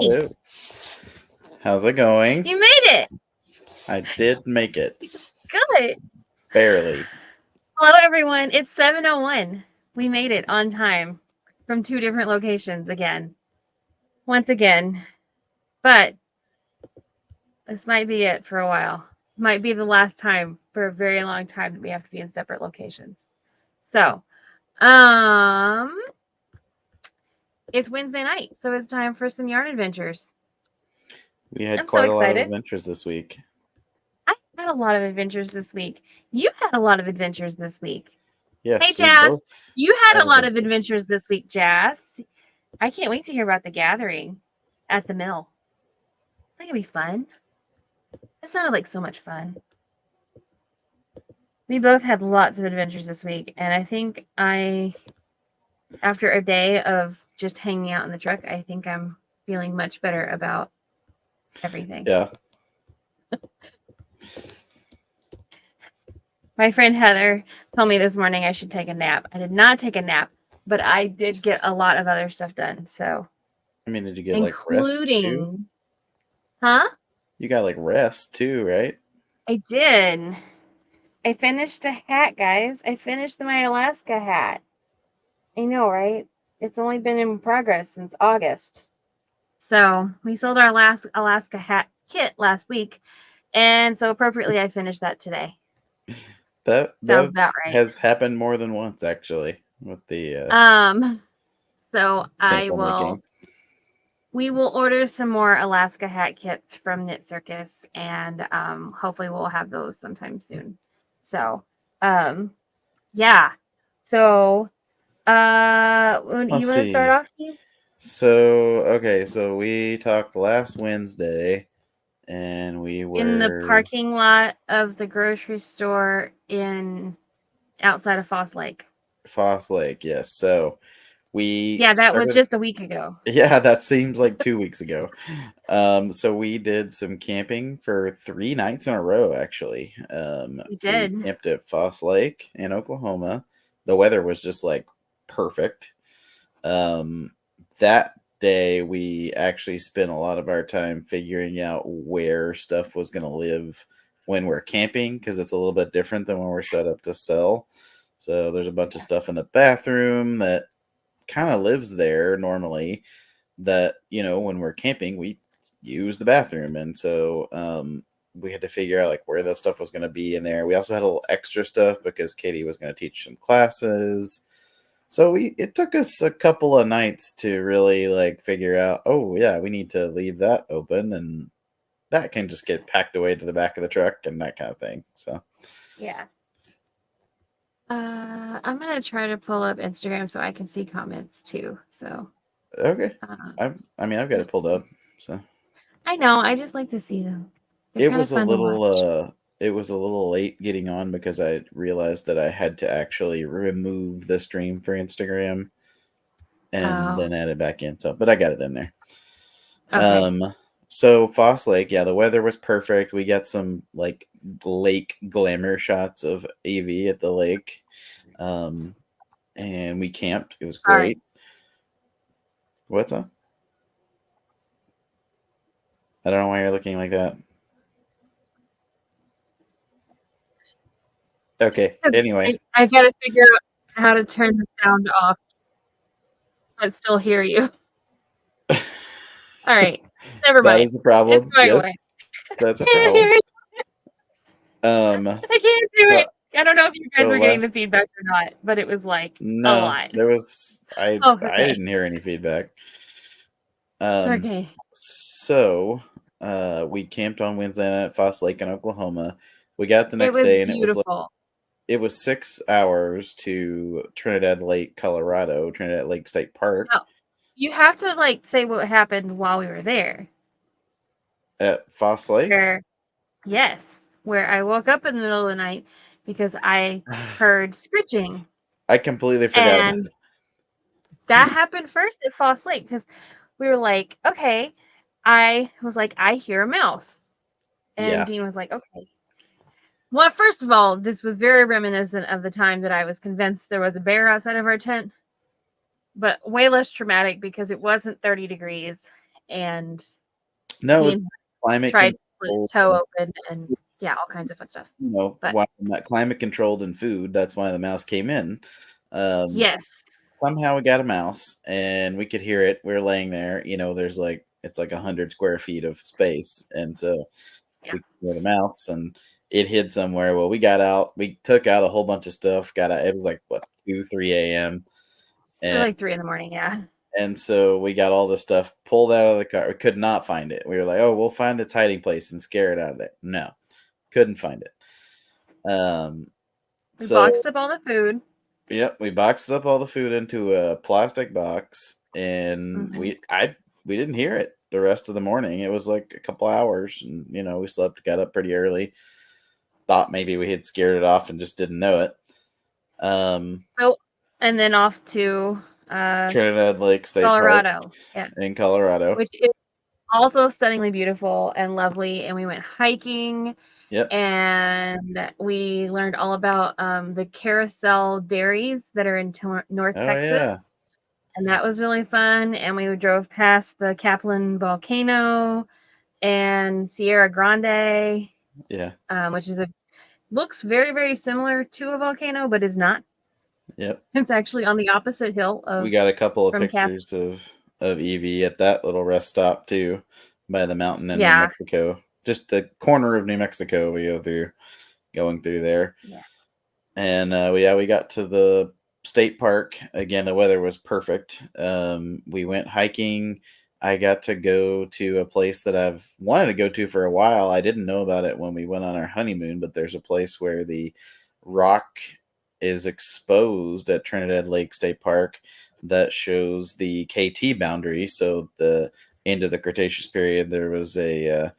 Hello. How's it going? You made it. I did make it. Good. Barely. Hello, everyone. It's 7:01. We made it on time from 2 different locations again. Once again. But this might be it for a while. Might be the last time for a very long time that we have to be in separate locations. So, it's Wednesday night, so it's time for some yarn adventures. We had I'm so quite a lot of excited. adventures this week. I had a lot of adventures this week. You had a lot of adventures this week. Yes, Hey, we Jazz. both You had had a lot of adventures. adventures this week, Jazz. I can't wait to hear about the gathering at the mill. I think it'd be fun. It sounded like so much fun. We both had lots of adventures this week, and I think after a day of just hanging out in the truck, I think I'm feeling much better about everything. Yeah. My friend Heather told me this morning I should take a nap. I did not take a nap, but I did get a lot of other stuff done. So, I mean, did you get like rest too? Huh? You got like rest too, right? I did. I finished a hat, guys. I finished my Alaska hat. I know, right? It's only been in progress since August. So we sold our last Alaska hat kit last week, and so appropriately I finished that today. That Sounds about right. has happened more than once actually with the So sample making. we will order some more Alaska hat kits from Knit Circus, and hopefully we'll have those sometime soon. So yeah. So you want to start off, Steve? So we talked last Wednesday and we were in the parking lot of the grocery store outside of Foss Lake. Foss Lake, yes. So that was just a week ago. Yeah, that seems like 2 weeks ago. So we did some camping for 3 nights in a row, actually. We did. We camped at Foss Lake in Oklahoma. The weather was just like perfect. That day we actually spent a lot of our time figuring out where stuff was going to live when we're camping, because it's a little bit different than when we're set up to sell. So there's a bunch of stuff in the bathroom that kind of lives there normally that, when we're camping, we use the bathroom. And so we had to figure out like where that stuff was going to be in there. We also had a little extra stuff because Katy was going to teach some classes. So it took us a couple of nights to really like figure out, oh yeah, we need to leave that open, and that can just get packed away to the back of the truck and that kind of thing. So yeah. I'm gonna try to pull up Instagram so I can see comments too. So okay, I've got it pulled up. So I know, I just like to see them. It was a little late getting on because I realized that I had to actually remove the stream for Instagram and then add it back in. So, but I got it in there. Okay. So Foss Lake, yeah, the weather was perfect. We got some like lake glamour shots of AV at the lake. And we camped. It was great. Right. What's up? I don't know why you're looking like that. Okay, anyway. I gotta figure out how to turn the sound off but still hear you. All right, never mind. That is the problem. Yes, that's a problem. I can't do it. I don't know if you guys were getting the feedback or not, but it was like a lot. There was I didn't hear any feedback. Okay. So we camped on Wednesday night at Foss Lake in Oklahoma. We got the next day and it was 6 hours to Trinidad Lake, Colorado, Trinidad Lake State Park. Oh, you have to like say what happened while we were there. At Foss Lake? Where I woke up in the middle of the night because I heard scritching. I completely forgot about it. That happened first at Foss Lake because we were like, okay. I was like, I hear a mouse. And Dean was like, okay. Well, first of all, this was very reminiscent of the time that I was convinced there was a bear outside of our tent, but way less traumatic because it wasn't 30 degrees and No, it was Dean climate tried to split his controlled. toe open and yeah, all kinds of fun stuff. You know, But why not climate controlled and food, that's why the mouse came in. Um, yes. Somehow we got a mouse and we could hear it. We were laying there, there's like it's like 100 square feet of space, and so Yeah. we could hear the mouse and it hid somewhere. Well, we got out, we took out a whole bunch of stuff, got out, it was like what, 2, 3 AM. Or And like 3 in the morning, yeah. so we got all this stuff pulled out of the car. We could not find it. We were like, oh, we'll find its hiding place and scare it out of there. No, couldn't find it. We So boxed up all the food. yep, we boxed up all the food into a plastic box, and Mhm. we didn't hear it the rest of the morning. It was like a couple hours, and we slept, got up pretty early. Thought maybe we had scared it off and just didn't know it. So, and then off to Trinidad Lake State Park Colorado. Yeah. in Colorado. Which is also stunningly beautiful and lovely. And we went hiking Yep. and we learned all about the carousel dairies that are in North Oh yeah. Texas. And that was really fun. And we drove past the Kaplan volcano and Sierra Grande, Yeah. which is looks very, very similar to a volcano, but is not. Yep. It's actually on the opposite hill We got a couple of from Cap. pictures of Evie at that little rest stop too, by the mountain in New Yeah. Mexico. Just the corner of New Mexico we going through there. Yes. And we got to the state park again. The weather was perfect. We went hiking. I got to go to a place that I've wanted to go to for a while. I didn't know about it when we went on our honeymoon, but there's a place where the rock is exposed at Trinidad Lake State Park that shows the KT boundary. So the end of the Cretaceous period, there was a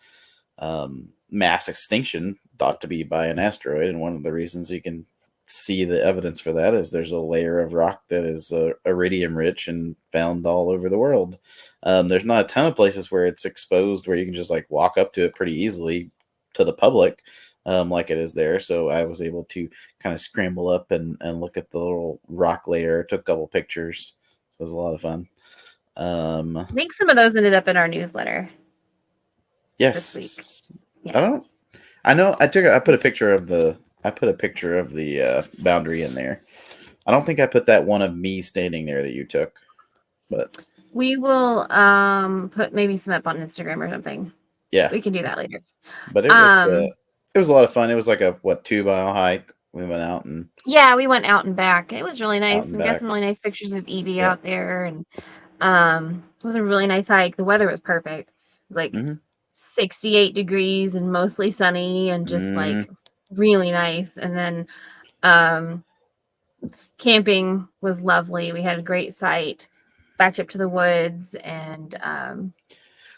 mass extinction thought to be by an asteroid, and one of the reasons you can see the evidence for that is there's a layer of rock that is iridium rich and found all over the world. There's not a ton of places where it's exposed where you can just like walk up to it pretty easily to the public, like it is there. So I was able to kind of scramble up and look at the little rock layer, took a couple pictures. So it was a lot of fun. I think some of those ended up in our newsletter this week. Yes. Yeah. I know I put a picture of the boundary in there. I don't think I put that one of me standing there that you took, but We will put maybe some up on Instagram or something. yeah, We can do that later. but it was a lot of fun. It was like a 2 mile hike. We went out and Yeah, we went out and back. It was really nice. and We got back. some really nice pictures of Evie Yep. out there, and it was a really nice hike. The weather was perfect. It was like 68 degrees and mostly sunny and just like really nice. And then camping was lovely. We had a great site backed up to the woods, and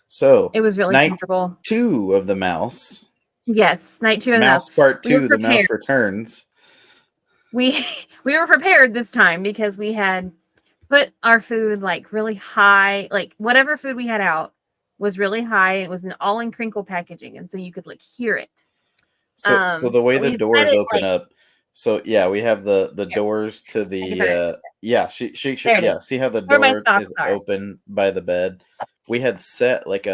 so it was really night comfortable. 2 of the mouse. Yes, night 2 of the mouse. Part We were 2, the mouse returns. We were prepared this time because we had put our food like really high, like whatever food we had out was really high. It was all in crinkle packaging, and so you could like hear it. So the way but we the had doors set it, open like, up. So yeah, we have the here, doors to I can put it. the yeah, she There it yeah, is. see how the Where my door socks is are. open by the bed. We had set like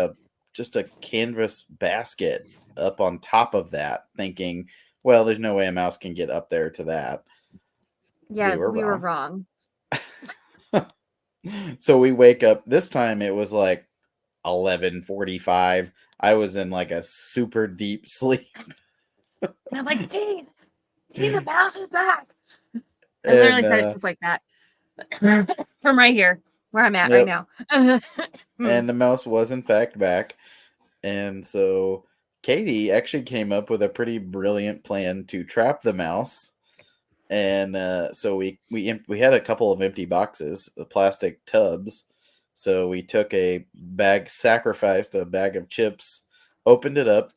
just a canvas basket up on top of that, thinking, well, there's no way a mouse can get up there to that. Yeah, We were wrong. So we wake up. This time it was like 11:45. I was in like a super deep sleep. And I'm like, Dean, the mouse is back. I literally said it just like that. From right here, where I'm at right now. And the mouse was in fact back. And so Katie actually came up with a pretty brilliant plan to trap the mouse. And so we had a couple of empty boxes, the plastic tubs. So we sacrificed a bag of chips, opened it up,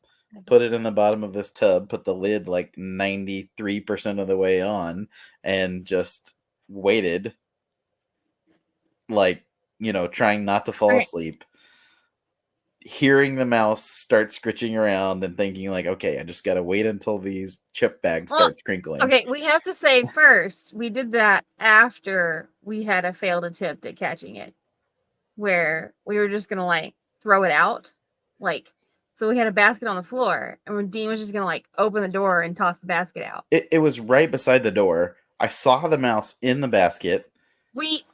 put it in the bottom of this tub, put the lid like 93% of the way on, and just waited, like, trying not to fall asleep. Hearing the mouse start scritching around and thinking like, okay, I just got to wait until these chip bags starts crinkling. Okay, we have to say first, we did that after we had a failed attempt at catching it, where we were just going to like throw it out. Like, so we had a basket on the floor, and when Dean was just gonna like open the door and toss the basket out. It was right beside the door. I saw the mouse in the basket. We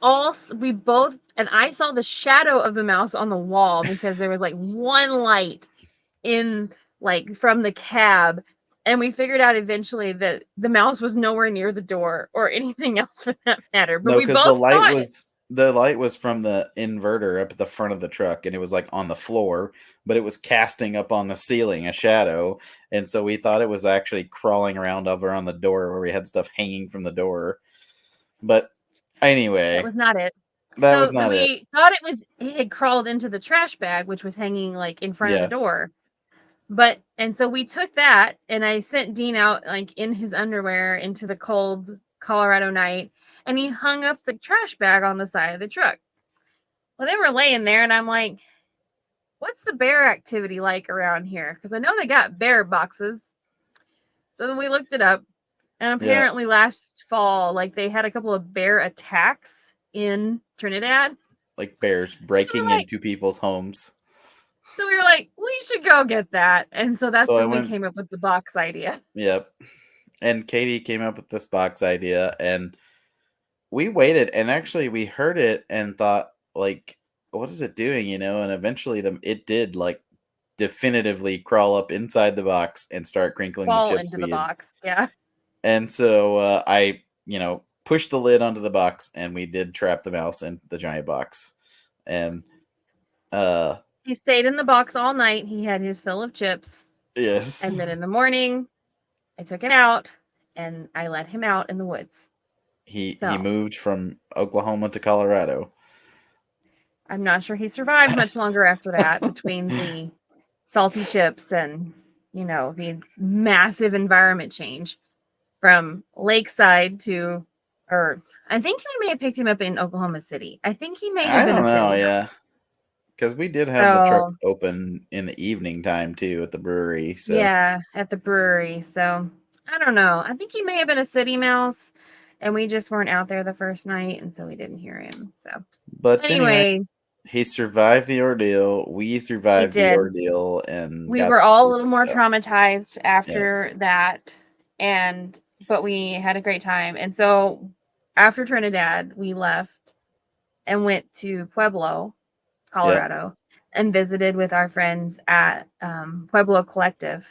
both, and I saw the shadow of the mouse on the wall because there was like one light in like from the cab, and we figured out eventually that the mouse was nowhere near the door or anything else for that matter, but No, we because both saw it. the light was from the inverter up at the front of the truck, and it was like on the floor, but it was casting up on the ceiling a shadow, and so we thought it was actually crawling around over on the door where we had stuff hanging from the door. But That anyway, was not it. that was So not it. we thought it had crawled into the trash bag, which was hanging like in front of the Yeah, door. And so we took that, and I sent Dean out like in his underwear into the cold Colorado night, and he hung up the trash bag on the side of the truck. Well, they were laying there, and I'm like, what's the bear activity like around here? Because I know they got bear boxes. So then we looked it up, and yeah, apparently last fall, like they had a couple of bear attacks in Trinidad. like bears So breaking into people's homes. we were like, we should go get that. And so that's So I when we went, came up with the box idea. yep. And Katie came up with this box idea, and we waited, and actually we heard it and thought, like, what is it doing, and eventually it did, like, definitively crawl up inside the box and start crinkling the Fall chips into the we had. box. Yeah. And so I pushed the lid onto the box, and we did trap the mouse in the giant box. And He stayed in the box all night. He had his fill of chips. yes, And then in the morning, I took it out and I let him out in the woods. he So moved from Oklahoma to Colorado. I'm not sure he survived much longer after that, between the salty chips and, the massive environment change from Lakeside to, or I think we may have picked him up in Oklahoma City. I think he may have I been don't a know, city mouse. yeah. Because we did have the truck So open in the evening time too at the brewery. So, yeah, at the brewery. So I don't know. I think he may have been a city mouse, and we just weren't out there the first night, and so we didn't hear him. So but anyway, anyway, he survived the ordeal. We he survived the did. ordeal and We got were some all a sleep. little more So, traumatized yeah, after that, but we had a great time. And so after Trinidad, we left and went to Pueblo, yeah, Colorado, and visited with our friends at Pueblo Collective,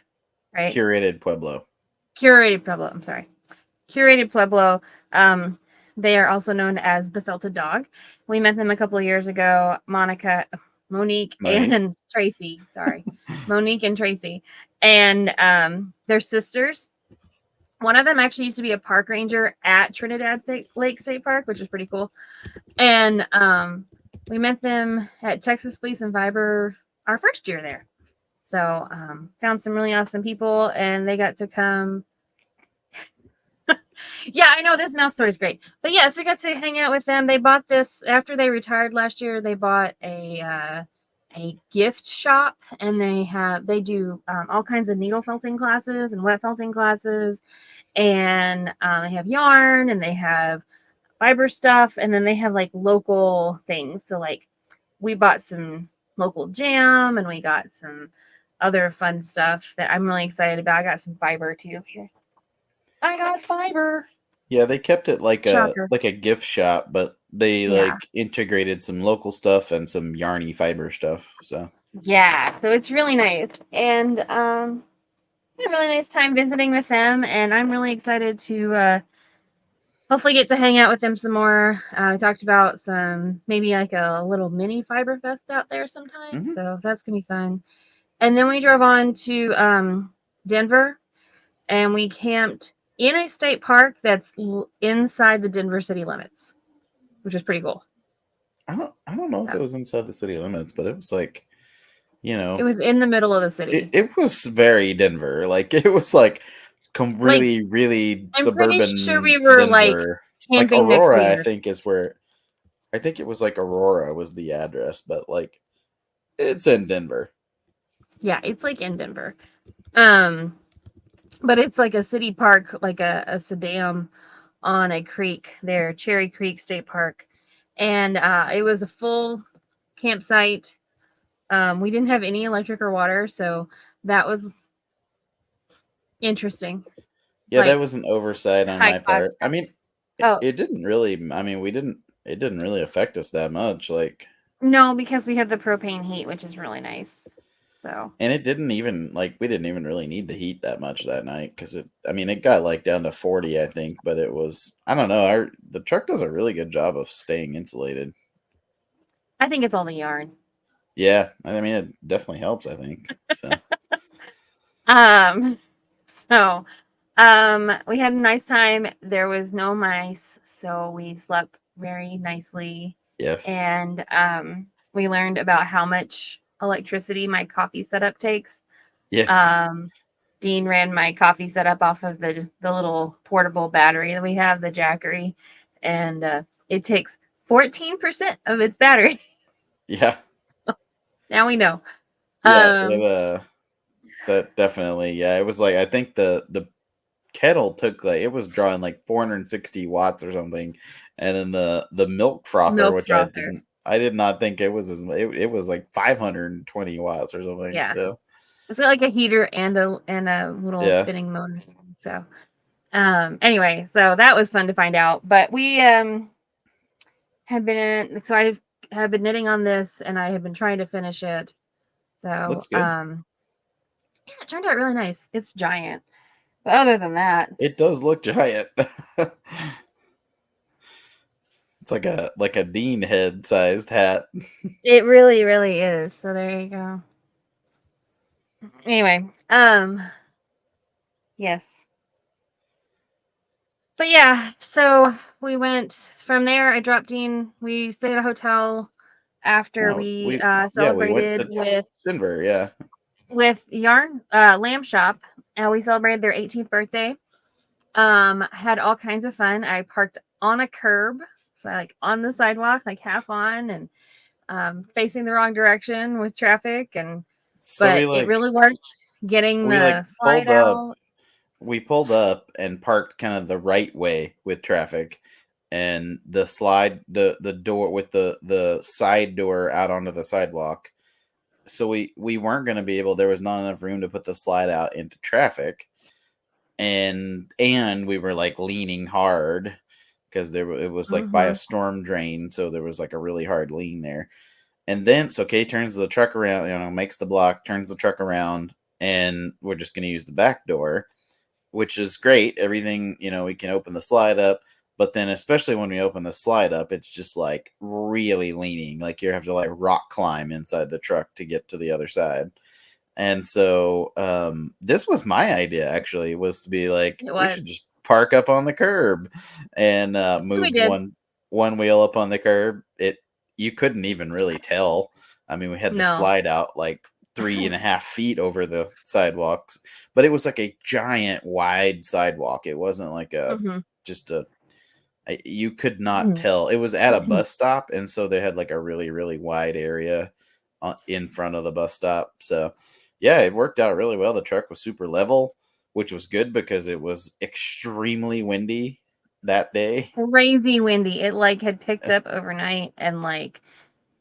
right? curated Pueblo. Curated Pueblo. I'm sorry. Curated Pueblo. Um, they are also known as the Felted Dog. We met them a couple of years ago. Monique, Money. and Tracy. Sorry, Monique and Tracy, and they're sisters. One of them actually used to be a park ranger at Trinidad Lake State Park, which is pretty cool. And we met them at Texas Fleece and Fiber our first year there. So found some really awesome people, and they got to come. Yeah, I know this mouse story is great. But yes, we got to hang out with them. They bought this after they retired last year. They bought a gift shop, and they do all kinds of needle felting classes and wet felting classes, and they have yarn, and they have fiber stuff, and then they have like local things. So like we bought some local jam, and we got some other fun stuff that I'm really excited about. I got some fiber too here. I got fiber. Yeah, they kept it Shocker. like a gift shop, but they Yeah. like integrated some local stuff and some yarny fiber stuff. So Yeah. So it's really nice. And had a really nice time visiting with them, and I'm really excited to hopefully get to hang out with them some more. We talked about some maybe like a little mini fiber fest out there sometime. mhm. So that's gonna be fun. And then we drove on to Denver, and we camped in a state park that's inside the Denver city limits, which is pretty cool. I don't know if it So was inside the city limits, but it was like, it was in the middle of the it, city. it was very Denver. Like it was like Like, really, really I'm pretty sure suburban we were like Denver. Like camping next to the Aurora, I interstate. think is where I think it was like Aurora was the address, but like it's in Denver. Yeah, it's like in Denver. Um, but it's like a city park, like a dam on a creek there, Cherry Creek State Park. And it was a full campsite, We didn't have any electric or water, so that was interesting. Yeah, that Like was an oversight on high my part. I contrast. mean, Oh, it didn't really. I mean, it didn't really affect us that much. Like, no, because we had the propane heat, which is really nice. So, and it didn't even like we didn't even really need the heat that much that night because it. I mean, it got like down to 40, I think, but it was. I don't know. The truck does a really good job of staying insulated. I think it's all the yarn. Yeah, I mean, it definitely helps. I think so. Um, so, we had a nice time. There was no mice, so we slept very nicely. Yes. And we learned about how much electricity my coffee setup takes. Yes. Um, Dean ran my coffee setup off of the little portable battery that we have, the Jackery, and it takes 14% of its battery. Yeah. Now we know. Yeah. Um, That definitely. Yeah. It was like I think the kettle took like it was drawing like 460 watts or something, and then the milk frother, Milk which frother. I did not think it was it was like 520 watts or something. Yeah. So It's got like a heater and a little yeah, spinning motor. So anyway, so that was fun to find out. But we had been so I have been knitting on this and I have been trying to finish it. So looks good. yeah, it turned out really nice. It's giant. But other than that, It does look giant. It's like a Dean head sized hat. it really, really is. So there you go. Anyway, yes. But yeah, so we went from there. I dropped Dean. We stayed at a hotel after No, we we went celebrated to Denver. Yeah. with Yarn Lamb Shop. We celebrated their 18th birthday. Had all kinds of fun. I parked on a curb, so like on the sidewalk, like half on and facing the wrong direction with traffic, and So but it really worked getting we like the slide pulled up. out. We pulled up and parked kind of the right way with traffic, and the door with the side door out onto the sidewalk. So we weren't going to be able. There was not enough room to put the slide out into traffic, and we were like leaning hard because it was like by a Mm-hmm. storm drain, so there was like a really hard lean there. And then so Kay turns the truck around, makes the block, turns the truck around, and we're just going to use the back door, which is great. Everything, we can open the slide up, but then especially when we open the slide up, it's just like really leaning, like you have to like rock climb inside the truck to get to the other side. And so this was my idea actually was to be like It we should was. just park up on the curb and So we move did. one wheel up on the curb. It You couldn't even really tell. I mean, we had the No. slide out like 3.5 feet over the sidewalks, but it was like a giant wide sidewalk. It wasn't like a Mm-hmm. just a you could not tell. It was at a bus stop, and so they had like a really really wide area in front of the bus stop. So yeah, it worked out really well. The truck was super level, which was good because it was extremely windy that day. Crazy windy. It like had picked up overnight and like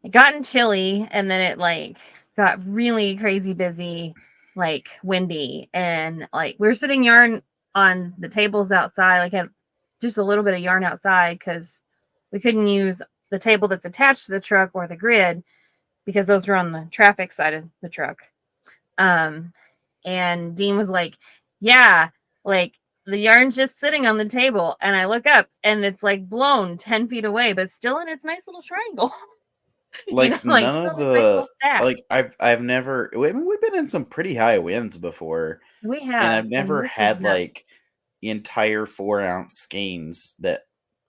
it gotten chilly and then it like got really crazy busy, like windy. And like we were sitting yarn on the tables outside, like had just a little bit of yarn outside because we couldn't use the table that's attached to the truck or the grid because those were on the traffic side of the truck. Um, and Dean was like, yeah, like the yarn's just sitting on the table. And I look up and it's like blown 10 feet away, but still in its nice little triangle, Like like none still of in its nice the little stack. like I've never. I mean, we've been in some pretty high winds before, We and have, I've and never this was had nuts. like entire 4-ounce skeins that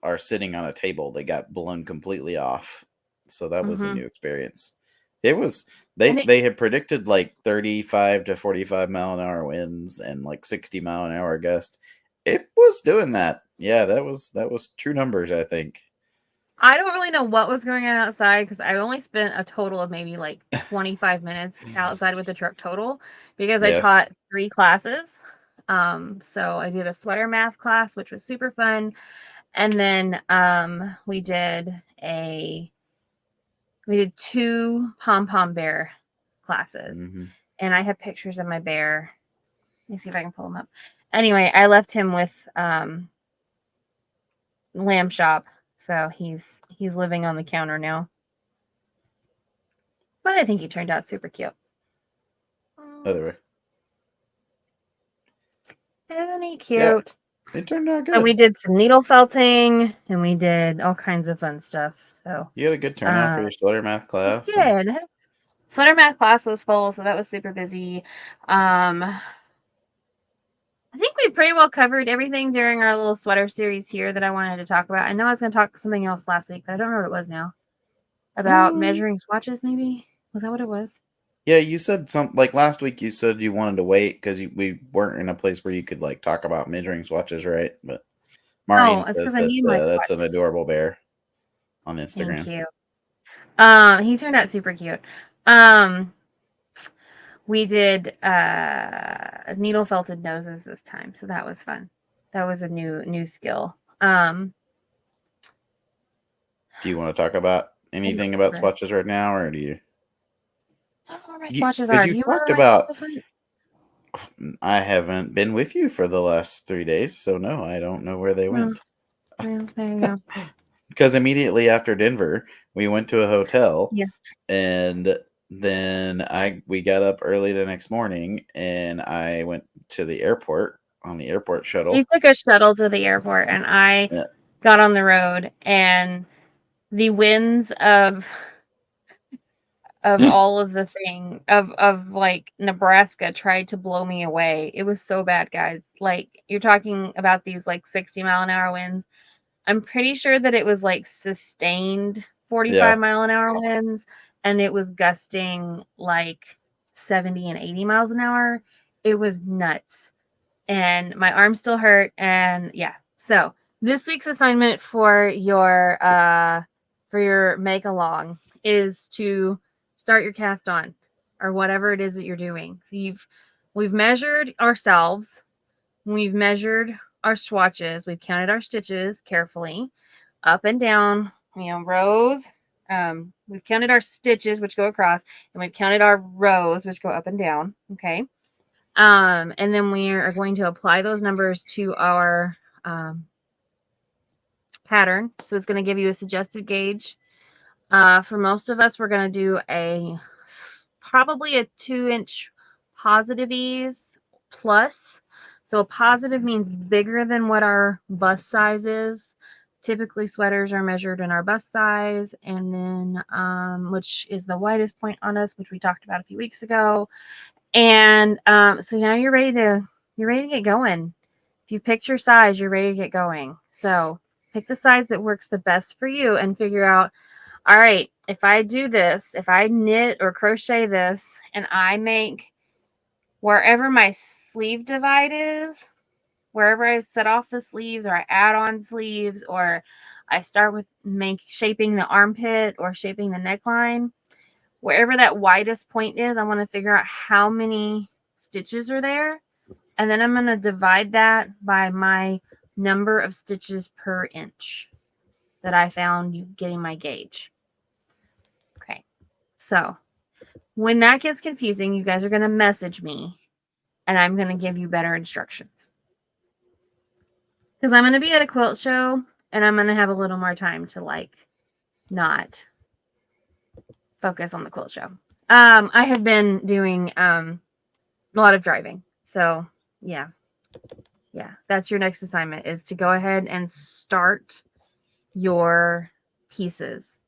are sitting on a table. They got blown completely off. So that was a Hmm. new experience. It was And it, they had predicted like 35 to 45 mile an hour winds and like 60 mile an hour gusts. It was doing that. Yeah, that was true numbers, I think. I don't really know what was going on outside because I only spent a total of maybe like 25 minutes outside with the truck total because I Yeah. taught 3 classes. So I did a sweater math class, which was super fun. And then we did 2 pom pom bear classes. Mm-hmm. And I have pictures of my bear. Let me see if I can pull him up. Anyway, I left him with lamb shop, so he's living on the counter now. But I think he turned out super cute. Other way. Isn't he cute? Yeah, it turned out good. So we did some needle felting, and we did all kinds of fun stuff. So you had a good turnout for your sweater math class. Good. Sweater math class was full, so that was super busy. I think we pretty well covered everything during our little sweater series here that I wanted to talk about. I know I was going to talk something else last week, but I don't know what it was now. About measuring swatches, maybe? Was that what it was? Yeah, you said something like last week. You said you wanted to wait because we weren't in a place where you could like talk about measuring swatches, right? But Maureen it's says because I need my that's an swatches. adorable bear on Instagram. Thank you. He turned out super cute. We did needle felted noses this time, so that was fun. That was a new skill. Do you want to talk about anything about swatches right now, or do you? I don't know where my swatches are. Do you talked remember about. my swatches? I haven't been with you for the last 3 days, so no, I don't know where they went. Well, there you go. Because immediately after Denver, we went to a hotel. Yes. And then we got up early the next morning, and I went to the airport on the airport shuttle. We took a shuttle to the airport, and I got on the road, and the winds of all of the thing of like Nebraska tried to blow me away. It was so bad, guys. Like, you're talking about these like 60-mile-an-hour winds. I'm pretty sure that it was like sustained 45-mile-an-hour winds, and it was gusting like 70 and 80 miles an hour. It was nuts. And my arm still hurt. And yeah. So this week's assignment for your make along is to start your cast on, or whatever it is that you're doing. So we've measured ourselves, we've measured our swatches, we've counted our stitches carefully, up and down, rows. We've counted our stitches, which go across, and we've counted our rows, which go up and down. Okay. And then we are going to apply those numbers to our pattern. So it's going to give you a suggested gauge. For most of us, we're going to do probably a 2-inch positive ease plus. So a positive means bigger than what our bust size is. Typically, sweaters are measured in our bust size, and then which is the widest point on us, which we talked about a few weeks ago. And so now you're ready to get going. If you picked your size, you're ready to get going. So pick the size that works the best for you and figure out, all right, if I do this, if I knit or crochet this, and I make wherever my sleeve divide is, wherever I set off the sleeves, or I add on sleeves, or I start with shaping the armpit or shaping the neckline, wherever that widest point is, I want to figure out how many stitches are there. And then I'm going to divide that by my number of stitches per inch that I found getting my gauge. Okay. So when that gets confusing, you guys are going to message me, and I'm going to give you better instructions. Because I'm going to be at a quilt show, and I'm going to have a little more time to not focus on the quilt show. I have been doing a lot of driving. So yeah, that's your next assignment, is to go ahead and start your pieces.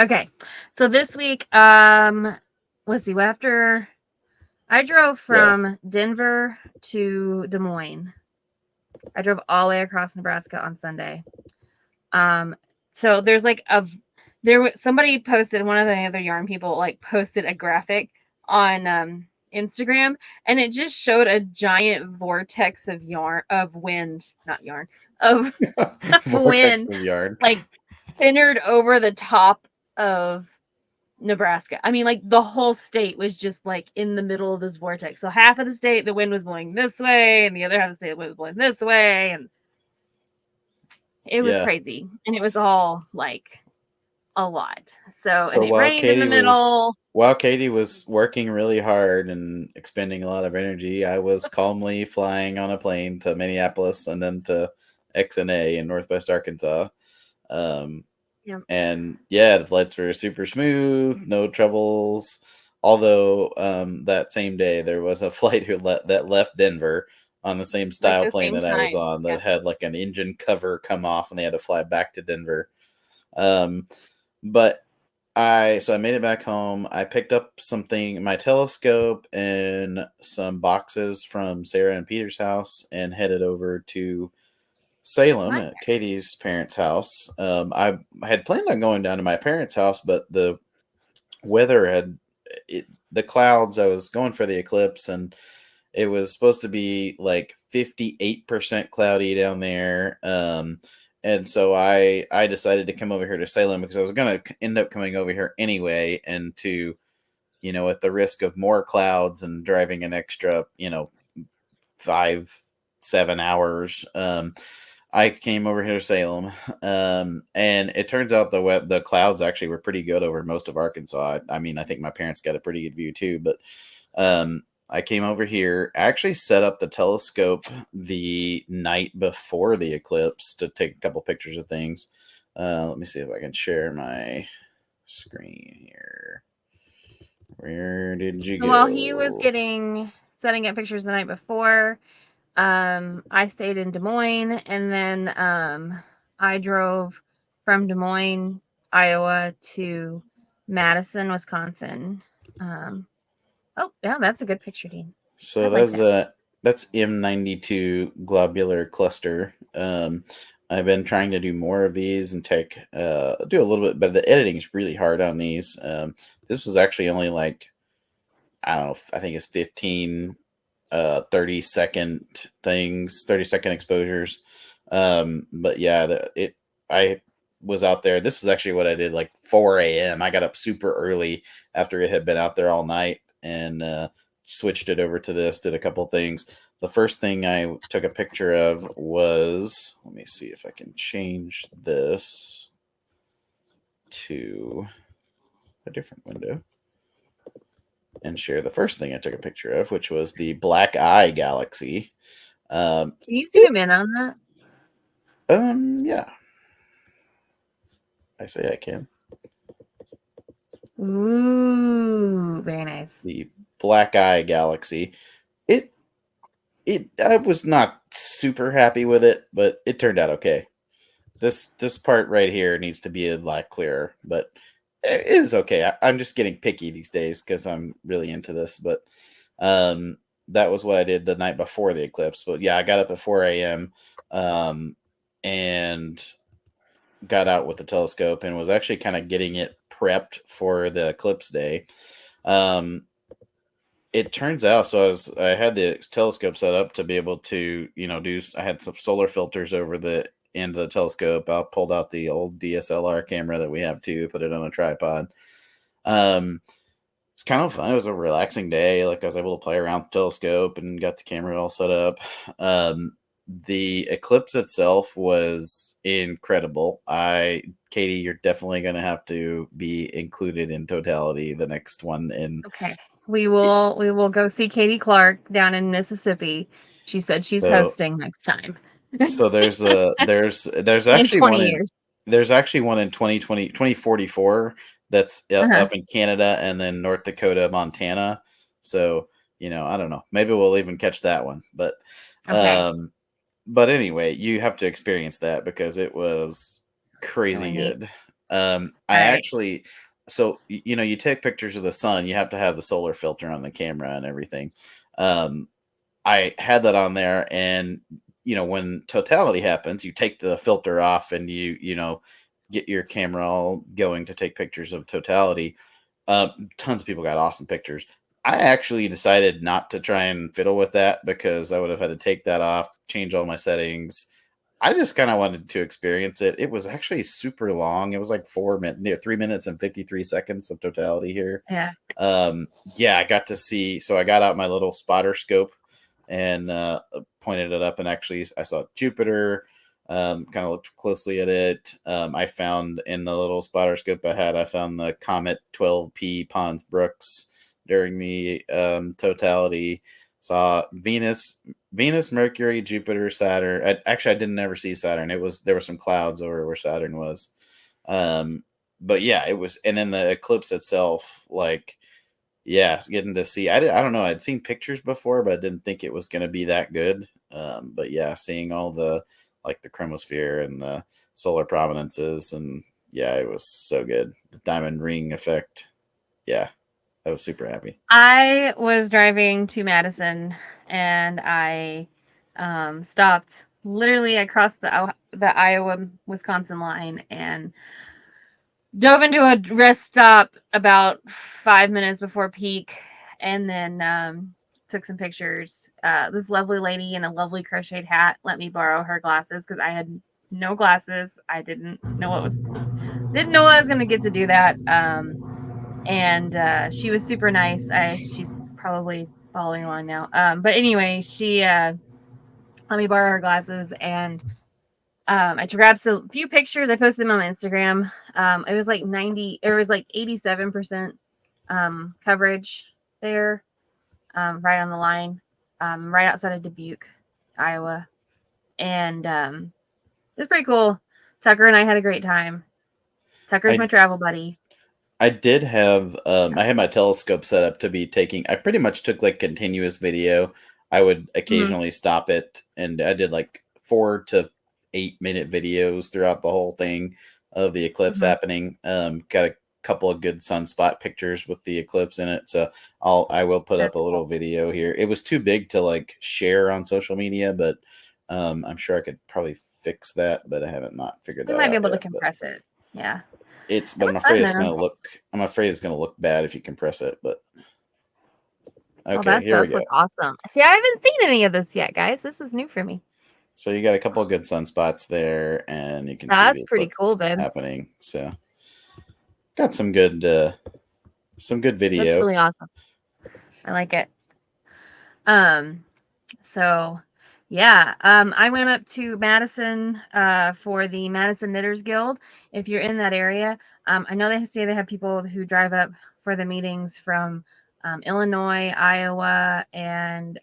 Okay, so this week, let's see, after I drove from Denver to Des Moines, I drove all the way across Nebraska on Sunday. So there's somebody posted, one of the other yarn people posted a graphic on Instagram, and it just showed a giant vortex of wind of yarn, centered over the top of Nebraska. I mean, the whole state was just in the middle of this vortex. So half of the state, the wind was blowing this way, and the other half of the state, the wind was blowing this way, and it was crazy. And it was all a lot. So, and So it rained in the middle. while Katie was working really hard and expending a lot of energy, I was calmly flying on a plane to Minneapolis and then to XNA in Northwest Arkansas. Um, Yep. and yeah, the flights were super smooth, no troubles. Although that same day there was a flight that left Denver on the same Like style the plane same that I was time. on Yeah. that had like an engine cover come off and they had to fly back to Denver. Um, but I made it back home. I picked up something, my telescope and some boxes from Sarah and Peter's house and headed over to Salem Nice. at Katie's parents' house. I had planned on going down to my parents' house, but the weather had the clouds. I was going for the eclipse, and it was supposed to be like 58% cloudy down there. And so I decided to come over here to Salem because I was gonna end up coming over here anyway, and to at the risk of more clouds and driving an extra 5-7 hours. I came over here to Salem, and it turns out the clouds actually were pretty good over most of Arkansas. I mean, I think my parents got a pretty good view too, but I came over here, actually set up the telescope the night before the eclipse to take a couple pictures of things. Let me see if I can share my screen here. Where did you So while he was go? setting up pictures the night before, I stayed in Des Moines, and then I drove from Des Moines, Iowa to Madison, Wisconsin. Oh, yeah, that's a good picture, Dean. I So like that. that's M92 globular cluster. I've been trying to do more of these and do a little bit, but the editing is really hard on these. This was actually only like, I don't know, I think it's 15 30-second things, 30-second exposures. But yeah, I was out there. This was actually what I did like 4 a.m. I got up super early after it had been out there all night and switched it over to this, did a couple things. The first thing I took a picture of was, let me see if I can change this to a different window and share the first thing I took a picture of, which was the Black Eye Galaxy. Can you It, zoom in on that? yeah, I say I can. Ooh, very nice. The Black Eye Galaxy. It I was not super happy with it, but it turned out okay. This part right here needs to be a lot clearer, but it is okay. I'm just getting picky these days because I'm really into this. But that was what I did the night before the eclipse. But yeah, I got up at 4 a.m. And got out with the telescope and was actually kind of getting it prepped for the eclipse day. Um, it turns out, I had the telescope set up to be able to, I had some solar filters over the end of the telescope. I pulled out the old DSLR camera that we have too, put it on a tripod. It's kind of fun. It was a relaxing day. Like I was able to play around with the telescope and got the camera all set up. The eclipse itself was incredible. Katie, you're definitely going to have to be included in totality the next one. And Okay. We will go see Katie Clark down in Mississippi. She said she's so, hosting next time. so there's In actually 20 one in years. there's actually one in 2044 that's Uh-huh. up in Canada and then North Dakota, Montana. So, I don't know. Maybe we'll even catch that one. Okay. Um, but anyway, you have to experience that because it was Really crazy neat. good. All I right. actually, so you take pictures of the sun. You have to have the solar filter on the camera and everything. Um, I had that on there, and when totality happens, you take the filter off, and you get your camera all going to take pictures of totality. Tons of people got awesome pictures. I actually decided not to try and fiddle with that because I would have had to take that off, change all my settings. I just kind of wanted to experience it. It was actually super long. It was like 4 minutes, near 3 minutes and 53 seconds of totality here. Yeah. Yeah, I got to see. So I got out my little spotter scope and pointed it up, and actually I saw Jupiter. Kind of looked closely at it. I found in the little spotter scope I had, I found the Comet 12P Pons Brooks during the totality. Saw Venus, Mercury, Jupiter, Saturn. Actually, I didn't ever see Saturn. There were some clouds over where Saturn was. But yeah, it was, and then the eclipse itself, like, yeah, getting to see. I don't know. I'd seen pictures before, but I didn't think it was going to be that good. But yeah, seeing all the like the chromosphere and the solar prominences, and yeah, it was so good. The diamond ring effect. Yeah, I was super happy. I was driving to Madison and I stopped literally across the Iowa Wisconsin line and dove into a rest stop about 5 minutes before peak, and then took some pictures. This lovely lady in a lovely crocheted hat let me borrow her glasses because I had no glasses. I didn't know I was going to get to do that. And she was super nice. She's probably following along now. But anyway, she let me borrow her glasses, and I grabbed a few pictures. I posted them on my Instagram. It was like 87% coverage there, right on the line, right outside of Dubuque, Iowa. And it was pretty cool. Tucker and I had a great time. Tucker's my I travel buddy. I did have I had my telescope set up to be taking. I pretty much took like continuous video. I would Mhm. occasionally stop it, and I did like 4 to 8 minute videos throughout the whole thing of the eclipse Mhm. happening. Got a couple of good sunspot pictures with the eclipse in it, so I will put up That's a little cool. video here. It was too big to like share on social media, but I'm sure I could probably fix that, but I haven't not figured We that might be out able to yet. But compress it. Yeah. It but was fun though. I'm afraid it's gonna look bad if you compress it. But Oh, okay, that here we does go. look awesome. See, I haven't seen any of this yet, guys. This is new for me. So you got a couple of good sunspots there, and you can see the That's pretty cool, eclipse babe. happening. So got some good That's video. really awesome. I like it. Um, so yeah, I went up to Madison for the Madison Knitters Guild. If you're in that area, I know they say they have people who drive up for the meetings from Illinois, Iowa, and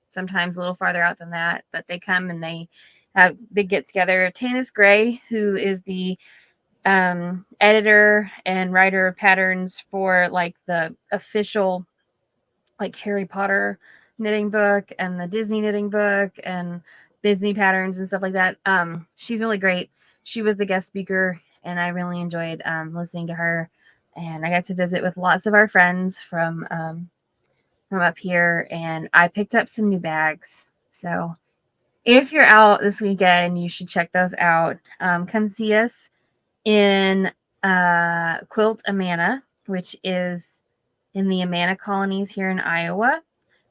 sometimes a little farther out than that. But they come and they have big get together. Tanis Gray, who is the editor and writer of patterns for like the official like Harry Potter knitting book and the Disney knitting book and Disney patterns and stuff like that. She's really great. She was the guest speaker, and I really enjoyed listening to her. And I got to visit with lots of our friends from up here, and I picked up some new bags. So if you're out this weekend, you should check those out. Come see us in Quilt Amana, which is in the Amana colonies here in Iowa,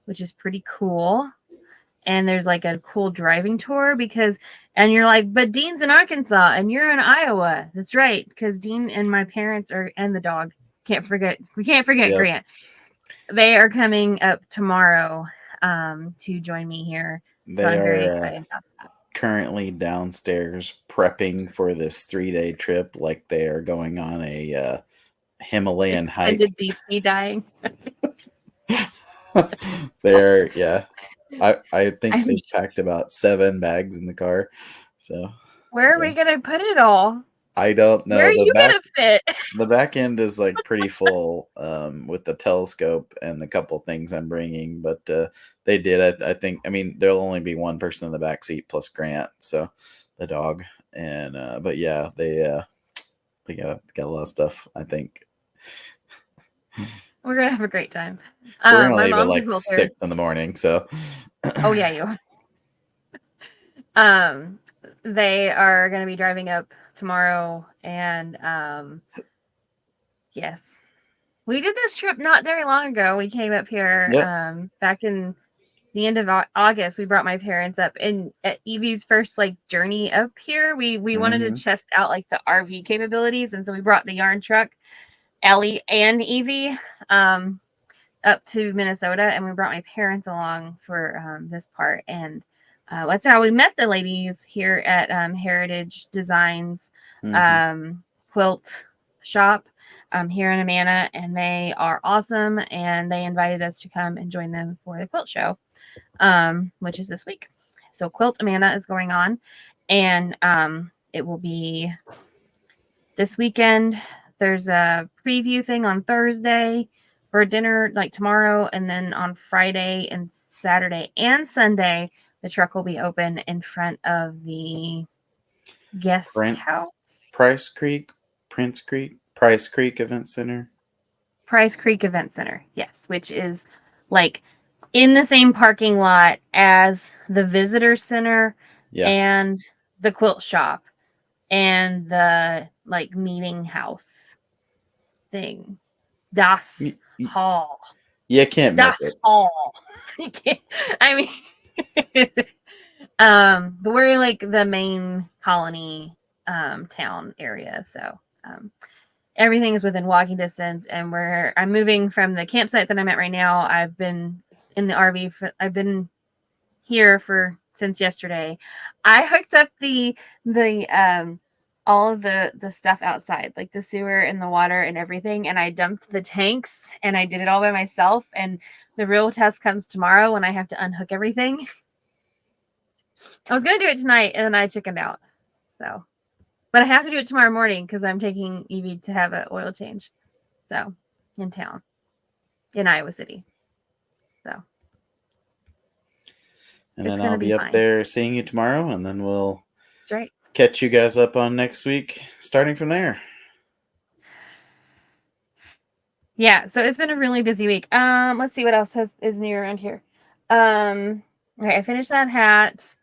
which is pretty cool. And there's like a cool driving tour and you're like, but Dean's in Arkansas and you're in Iowa. That's right, because Dean and my parents and the dog. We can't forget Yep, Grant. They are coming up tomorrow to join me here. So they I'm very are excited about that. currently downstairs prepping for this 3 day trip, like they are going on a Himalayan hike. Extended deep sea dying. They're yeah. I think I'm they packed about 7 bags in the car. So Where are yeah. we gonna put it all? I don't Where are know. you gonna fit? The back end is like pretty full with the telescope and the couple things I'm bringing, but they did. I think. I mean, there'll only be one person in the back seat plus Grant, so the dog. And but yeah, they got a lot of stuff. I think We're gonna have a great time. we're gonna My leave at mom's a like quilter. 6 in the morning. So Oh yeah, you. Um, they are gonna be driving up tomorrow, and yes, we did this trip not very long ago. We came up here yep. back in the end of August. We brought my parents up, and at Evie's first like journey up here, we wanted to Hmm. test out like the RV capabilities, and so we brought the yarn truck, Ellie and Evie, up to Minnesota, and we brought my parents along for this part, and That's how we met the ladies here at Heritage Designs quilt shop here in Amana, and they are awesome. And they invited us to come and join them for the quilt show, which is this week. So Quilt Amana is going on, and it will be this weekend. There's a preview thing on Thursday for dinner, like tomorrow, and then on Friday and Saturday and Sunday, the truck will be open in front of the guest house. Price Creek Event Center. Price Creek Event Center, yes, which is like in the same parking lot as the visitor center and the quilt shop and the like meeting house thing. Das Hall. You can't miss it. Hall. You can't, I mean, but we're like the main colony town area, so everything is within walking distance. And I'm moving from the campsite that I'm at right now. I've been in the RV I've been here since yesterday. I hooked up the all of the stuff outside, like the sewer and the water and everything, and I dumped the tanks, and I did it all by myself. And the real test comes tomorrow when I have to unhook everything. I was gonna do it tonight, and then I chickened out. So, but I have to do it tomorrow morning because I'm taking Evie to have an oil change. So, in town, in Iowa City. So, and then I'll be up there seeing you tomorrow, and then we'll catch you guys up on next week, starting from there. Yeah, so it's been a really busy week. Let's see what else is new around here. Okay, I finished that hat.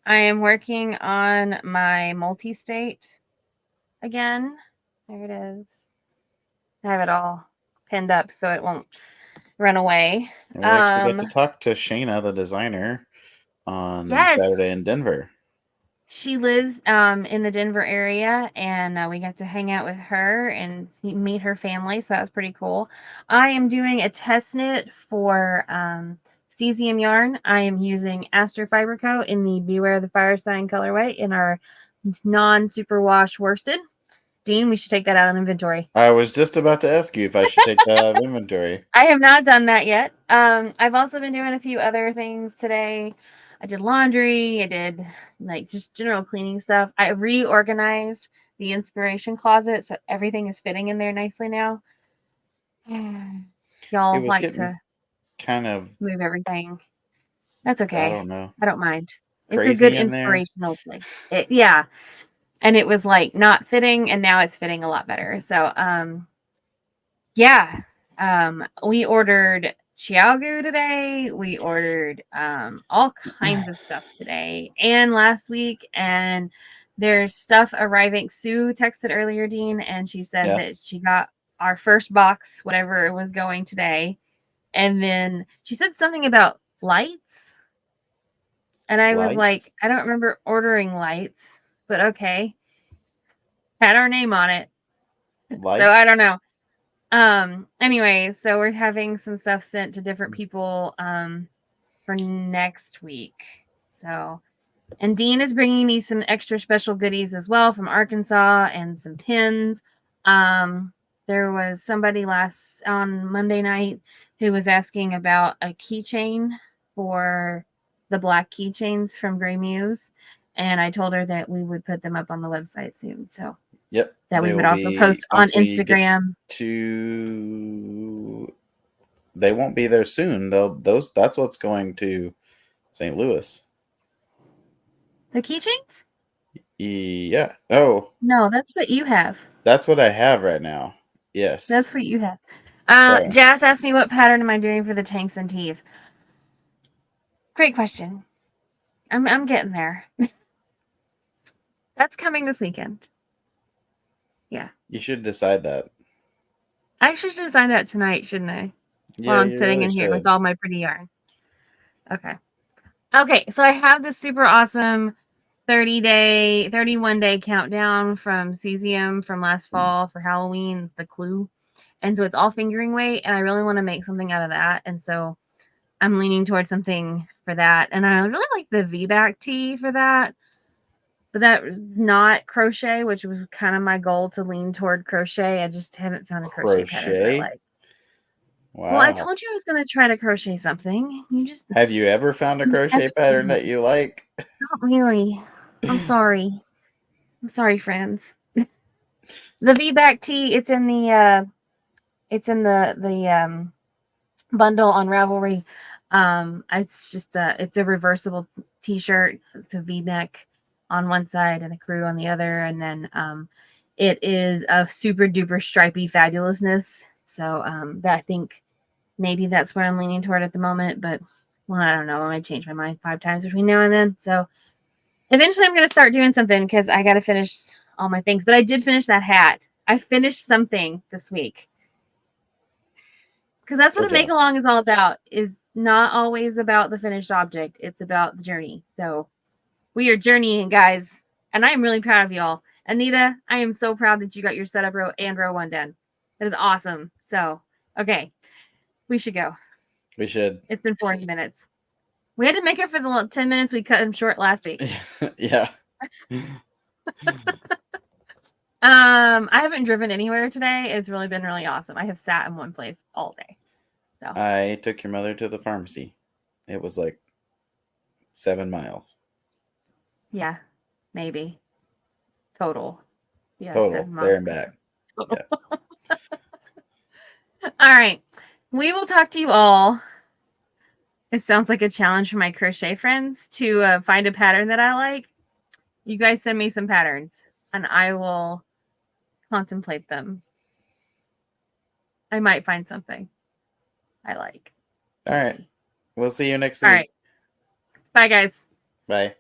I am working on my multi-state again. There it is. I have it all pinned up so it won't run away. And we actually got to talk to Shayna, the designer, on Saturday in Denver. She lives in the Denver area, and we got to hang out with her and meet her family, so that was pretty cool. I am doing a test knit for cesium yarn. I am using Aster Fiber Co. in the Beware the Fire Sign colorway in our non-superwash worsted. Dean, we should take that out of inventory. I was just about to ask you if I should take that out of inventory. I have not done that yet. I've also been doing a few other things today. I did laundry. I did like just general cleaning stuff. I reorganized the inspiration closet, so everything is fitting in there nicely now. Y'all like to kind of move everything. That's okay. I don't know. I don't mind. It's a good inspirational place. Yeah. And it was like not fitting, and now it's fitting a lot better. So, yeah. We ordered Chiaogu today. We ordered all kinds of stuff today and last week, and there's stuff arriving. Sue texted earlier, Dean, and she said that she got our first box, whatever it was, going today. And then she said something about lights, and I was like, I don't remember ordering lights, but okay. Had our name on it. Lights? So I don't know. Anyway, so we're having some stuff sent to different people for next week. So, and Dean is bringing me some extra special goodies as well from Arkansas, and some pins. There was somebody on Monday night who was asking about a keychain for the black keychains from Grey Muse, and I told her that we would put them up on the website soon. So that we would also post on Instagram. They won't be there soon. That's what's going to St. Louis. The keychains? Yeah. Oh. No, that's what you have. That's what I have right now. Yes. That's what you have. Jazz asked me what pattern am I doing for the tanks and tees. Great question. I'm getting there. That's coming this weekend. Yeah. You should decide that. I should decide that tonight, shouldn't I? Yeah. While I'm sitting in here with all my pretty yarn. Okay. Okay, so I have this super awesome 31-day countdown from Cesium from last fall for Halloween. It's the Clue. And so it's all fingering weight, and I really want to make something out of that. And so I'm leaning towards something for that. And I really like the V-back tee for that. But that was not crochet, which was kind of my goal to lean toward crochet. I just haven't found a crochet pattern that I like. Wow. Well, I told you I was going to try to crochet something. You just Have you ever found a crochet pattern that you like? Not really. I'm sorry. I'm sorry, friends. The V-back tee, it's in the bundle on Ravelry. It's just it's a reversible t-shirt. It's a V-neck on one side and a crew on the other, and then it is a super duper stripy fabulousness. So that I think maybe that's where I'm leaning toward at the moment, but well, I don't know. I might change my mind 5 times between now and then. So eventually I'm going to start doing something because I got to finish all my things. But I did finish that hat. I finished something this week. Because that's what a make along is all about. Is not always about the finished object. It's about the journey. So we are journeying, guys. And I am really proud of y'all. Anita, I am so proud that you got your setup row and row 1 done. That is awesome. So, okay. We should go. We should. It's been 40 minutes. We had to make it for the 10 minutes we cut him short last week. Yeah. I haven't driven anywhere today. It's really been really awesome. I have sat in one place all day. So I took your mother to the pharmacy. It was like 7 miles. Yeah, maybe. Total. Yeah, Total. There and back. Yeah. All right. We will talk to you all. It sounds like a challenge for my crochet friends to find a pattern that I like. You guys send me some patterns and I will contemplate them. I might find something I like. All right. We'll see you next week. All right. Bye, guys. Bye.